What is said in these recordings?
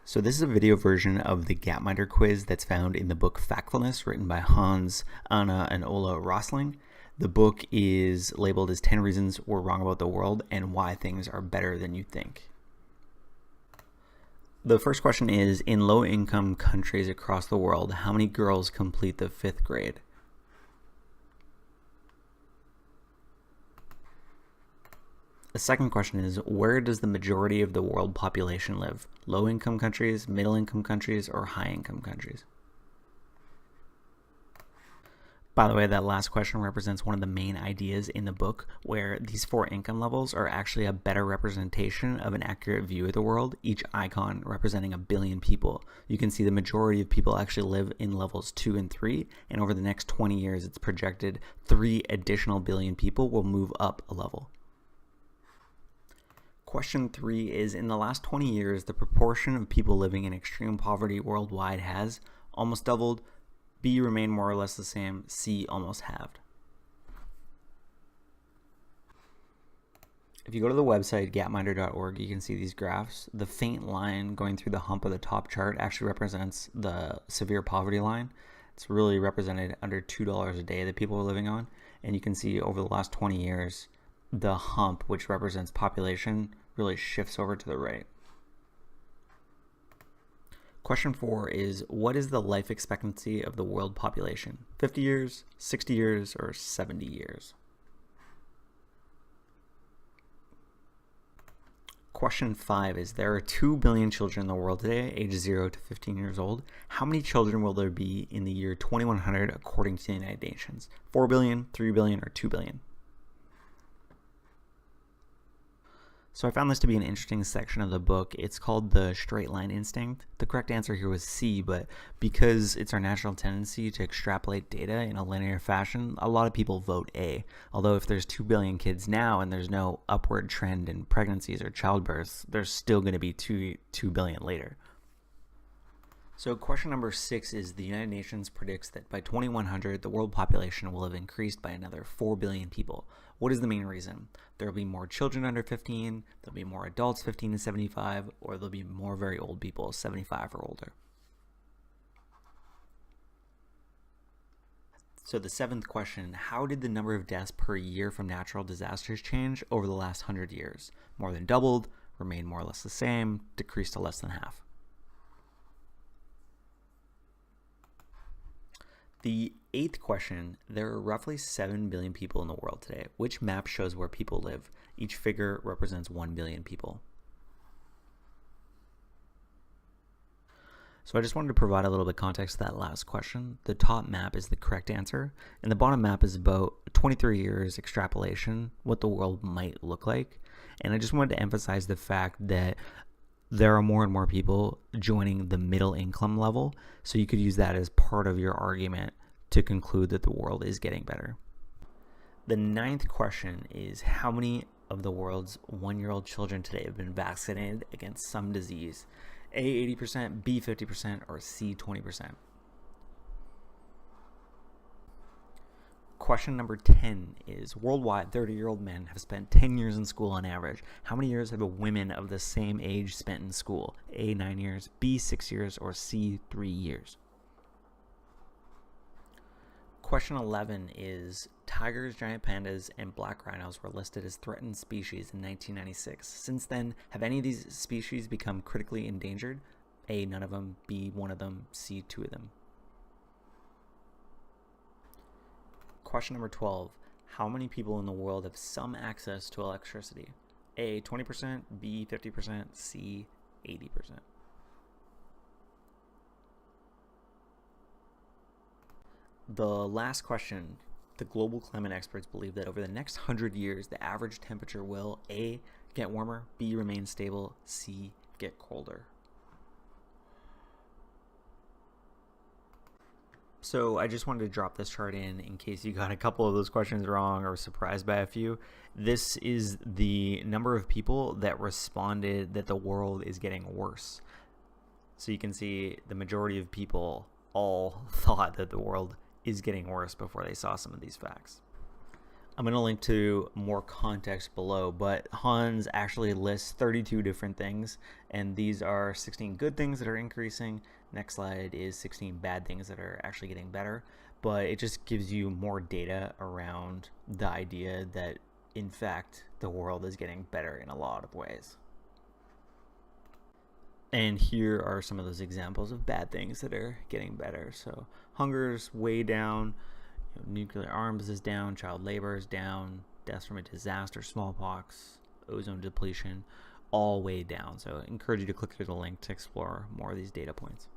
So this is a video version of the Gapminder quiz that's found in the book Factfulness, written by Hans, Anna, and Ola Rosling. The book is labeled as 10 Reasons We're Wrong About the World and Why Things Are Better Than You Think. The first question is, in low-income countries across the world, how many girls complete the 5th grade? The second question is, where does the majority of the world population live? Low-income countries, middle-income countries, or high-income countries? By the way, that last question represents one of the main ideas in the book, where these 4 income levels are actually a better representation of an accurate view of the world, each icon representing 1 billion people. You can see the majority of people actually live in levels 2 and 3, and over the next 20 years, it's projected 3 additional billion people will move up a level. Question 3 is, in the last 20 years, the proportion of people living in extreme poverty worldwide has almost doubled, B, remained more or less the same, C, almost halved. If you go to the website gapminder.org, you can see these graphs. The faint line going through the hump of the top chart actually represents the severe poverty line. It's really represented under $2 a day that people are living on. And you can see over the last 20 years, the hump, which represents population, really shifts over to the right. Question 4 is, what is the life expectancy of the world population? 50 years, 60 years, or 70 years? Question 5 is, there are 2 billion children in the world today, aged 0 to 15 years old. How many children will there be in the year 2100 according to the United Nations? 4 billion, 3 billion, or 2 billion? So I found this to be an interesting section of the book. It's called the straight line instinct. The correct answer here was C, but because it's our natural tendency to extrapolate data in a linear fashion, a lot of people vote A. Although if there's 2 billion kids now and there's no upward trend in pregnancies or childbirths, there's still going to be 2 billion later. So question number 6 is, the United Nations predicts that by 2100, the world population will have increased by another 4 billion people. What is the main reason? There will be more children under 15, there'll be more adults 15 to 75, or there'll be more very old people, 75 or older. So the 7th question, how did the number of deaths per year from natural disasters change over the last 100 years? More than doubled, remained more or less the same, decreased to less than half. The 8th question, there are roughly 7 billion people in the world today. Which map shows where people live? Each figure represents 1 billion people. So I just wanted to provide a little bit of context to that last question. The top map is the correct answer, and the bottom map is about 23 years extrapolation, what the world might look like. And I just wanted to emphasize the fact that there are more and more people joining the middle income level, so you could use that as part of your argument to conclude that the world is getting better. The 9th question is, how many of the world's 1-year-old children today have been vaccinated against some disease? A, 80%, B, 50%, or C, 20%? Question number 10 is, worldwide, 30-year-old men have spent 10 years in school on average. How many years have women of the same age spent in school? A, 9 years, B, 6 years, or C, 3 years? Question 11 is, tigers, giant pandas, and black rhinos were listed as threatened species in 1996. Since then, have any of these species become critically endangered? A, none of them, B, one of them, C, 2 of them. Question number 12, how many people in the world have some access to electricity? A, 20%, B, 50%, C, 80%. The last question, the global climate experts believe that over the next 100 years, the average temperature will A, get warmer, B, remain stable, C, get colder. So I just wanted to drop this chart in case you got a couple of those questions wrong or surprised by a few. This is the number of people that responded that the world is getting worse. So you can see the majority of people all thought that the world is getting worse before they saw some of these facts. I'm going to link to more context below, but Hans actually lists 32 different things, and these are 16 good things that are increasing. Next slide is 16 bad things that are actually getting better, but it just gives you more data around the idea that, in fact, the world is getting better in a lot of ways. And here are some of those examples of bad things that are getting better. So hunger's way down, nuclear arms is down, child labor is down, deaths from a disaster, smallpox, ozone depletion, all way down. So I encourage you to click through the link to explore more of these data points.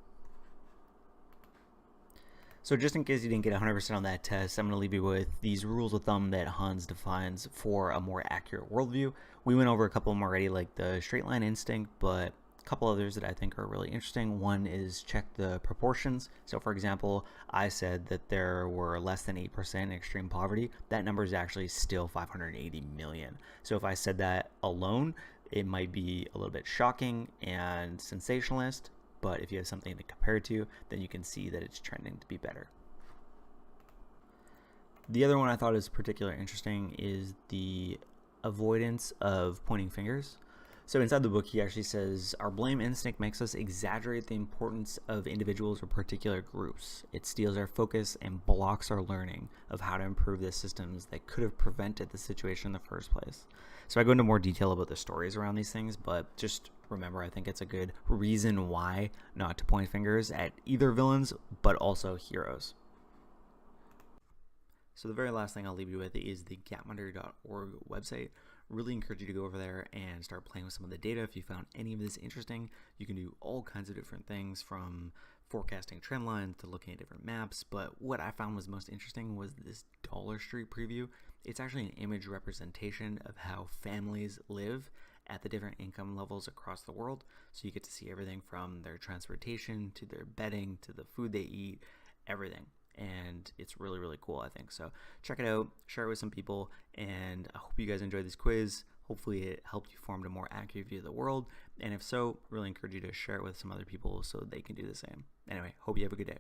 So just in case you didn't get 100% on that test, I'm going to leave you with these rules of thumb that Hans defines for a more accurate worldview. We went over a couple of them already, like the straight line instinct, but couple others that I think are really interesting. One is check the proportions. So for example, I said that there were less than 8% extreme poverty. That number is actually still 580 million. So if I said that alone, it might be a little bit shocking and sensationalist, but if you have something to compare it to, then you can see that it's trending to be better. The other one I thought is particularly interesting is the avoidance of pointing fingers. So inside the book, he actually says, our blame instinct makes us exaggerate the importance of individuals or particular groups. It steals our focus and blocks our learning of how to improve the systems that could have prevented the situation in the first place. So I go into more detail about the stories around these things, but just remember, I think it's a good reason why not to point fingers at either villains, but also heroes. So the very last thing I'll leave you with is the Gapminder.org website. Really encourage you to go over there and start playing with some of the data. If you found any of this interesting, you can do all kinds of different things, from forecasting trend lines to looking at different maps. But what I found was most interesting was this Dollar Street preview. It's actually an image representation of how families live at the different income levels across the world. So you get to see everything from their transportation to their bedding to the food they eat, everything. And it's really, really cool, I think. So check it out, share it with some people, and I hope you guys enjoyed this quiz. Hopefully it helped you form a more accurate view of the world, and if so, really encourage you to share it with some other people so they can do the same. Anyway, hope you have a good day.